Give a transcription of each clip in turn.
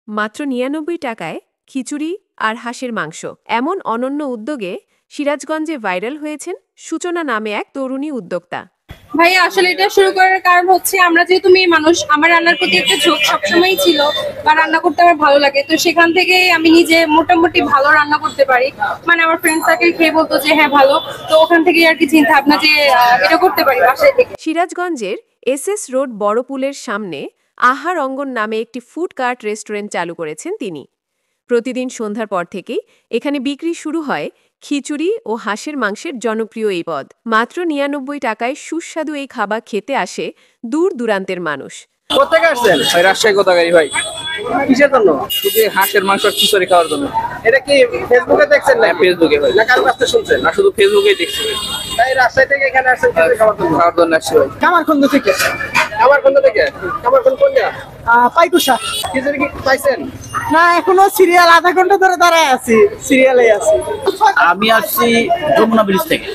মাত্র ৯৯ টাকায় খিচুড়ি আর হাঁসের মাংস। এমন অনন্য উদ্যোগে সিরাজগঞ্জে ভাইরাল হয়েছেন সূচনা নামে এক তরুণী উদ্যোক্তা। ভাইয়া আসলে এটা শুরু করার কারণ হচ্ছে আমরা যেহেতু মেয়ে মানুষ, আমার রান্নার প্রতি একটা ঝোঁক সবসময়ই ছিল বা রান্না করতে আমার ভালো লাগে। তো সেখান থেকে আমি নিজে মোটামুটি ভালো রান্না করতে পারি, মানে আমার ফ্রেন্ড সার্কেল খেয়ে বলতো যে হ্যাঁ ভালো। তো ওখান থেকে আর কি চিন্তা ভাবনা যে এটা করতে পারি বাসায় থেকে। সিরাজগঞ্জের এসএস রোড বড় পুলের সামনে আহার অঙ্গন নামে একটি ফুড কার্ট রেস্টুরেন্ট চালু করেছেন তিনি। প্রতিদিন সন্ধ্যার পর থেকেই এখানে বিক্রি শুরু হয় খিচুড়ি ও হাঁসের মাংসের জনপ্রিয় এই পদ। মাত্র ৯৯ টাকায় সুস্বাদু এই খাবার খেতে আসে দূর দূরান্তের মানুষ। কোথেকে আসছেন? ভাই রাজশাহী কোথাকারী ভাই। কিসের জন্য? শুধু হাঁসের মাংস আর খিচুড়ি খাওয়ার জন্য। এটা কি ফেসবুকে দেখছেন না? ফেসবুকে ভাই। না কারো কাছ থেকে শুনছেন? না শুধু ফেসবুকেই দেখছি ভাই। তাই রাজশাহী থেকে এখানে আসছেন খিচুড়ি খাওয়ার জন্য? খাওয়ার জন্য আসছি ভাই। কামারখন্দ থেকে। কামারখন্দ থেকে? কামারখন্দ কোন জায়গা? পাইকুশা। খিচুড়ি কি পাইছেন? না এখনো সিরিয়াল আধা ঘন্টা ধরে দাঁড়ায় আছি, সিরিয়ালে আছি। আমি আসছি যমুনা ব্রিজ থেকে।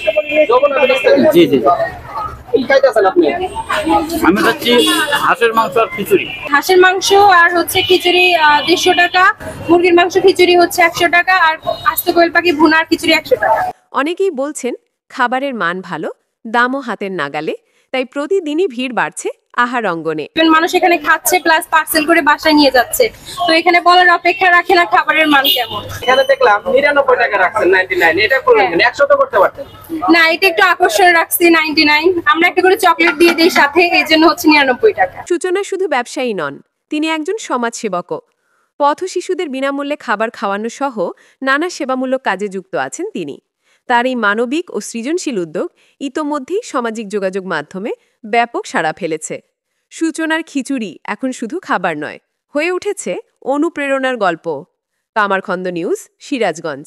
যমুনা ব্রিজ থেকে? জি জি। কি খাইতেছেন আপনি? আমি খাচ্ছি হাঁসের মাংস আর খিচুড়ি। হাঁসের মাংস আর হচ্ছে খিচুড়ি ১৫০ টাকা, মুরগির মাংস খিচুড়ি হচ্ছে ১০০ টাকা, আর আস্ত কোয়েল পাখি ভুনা আর খিচুড়ি ১০০ টাকা। অনেকেই বলছেন খাবারের মান ভালো, দামও হাতের নাগালে, তাই প্রতিদিনই ভিড় বাড়ছে আহার অঙ্গনে। মানুষ এখানে খাচ্ছে প্লাস পার্সেল করে বাসায় নিয়ে যাচ্ছে। তো এখানে বলার অপেক্ষা রাখে না খাবারের মান কেমন। এখানে দেখলাম ৯৯ টাকা রাখছেন, 99 এটা করলেন কেন? ১০০ তো করতে পারতেন। না, এটা একটু আকর্ষণ রাখছি 99। আমরা একটা করে চকলেট দিয়ে দিই সাথে, এই জন্য হচ্ছে ৯৯ টাকা। সূচনা শুধু ব্যবসায়ী নন, তিনি একজন সমাজসেবকও। পথ শিশুদের বিনামূল্যে খাবার খাওয়ানো সহ নানা সেবামূলক কাজে যুক্ত আছেন তিনি। তার এই মানবিক ও সৃজনশীল উদ্যোগ ইতোমধ্যেই সামাজিক যোগাযোগ মাধ্যমে ব্যাপক সাড়া ফেলেছে। সূচনার খিচুড়ি এখন শুধু খাবার নয়, হয়ে উঠেছে অনুপ্রেরণার গল্প। কামারখন্দ নিউজ, সিরাজগঞ্জ।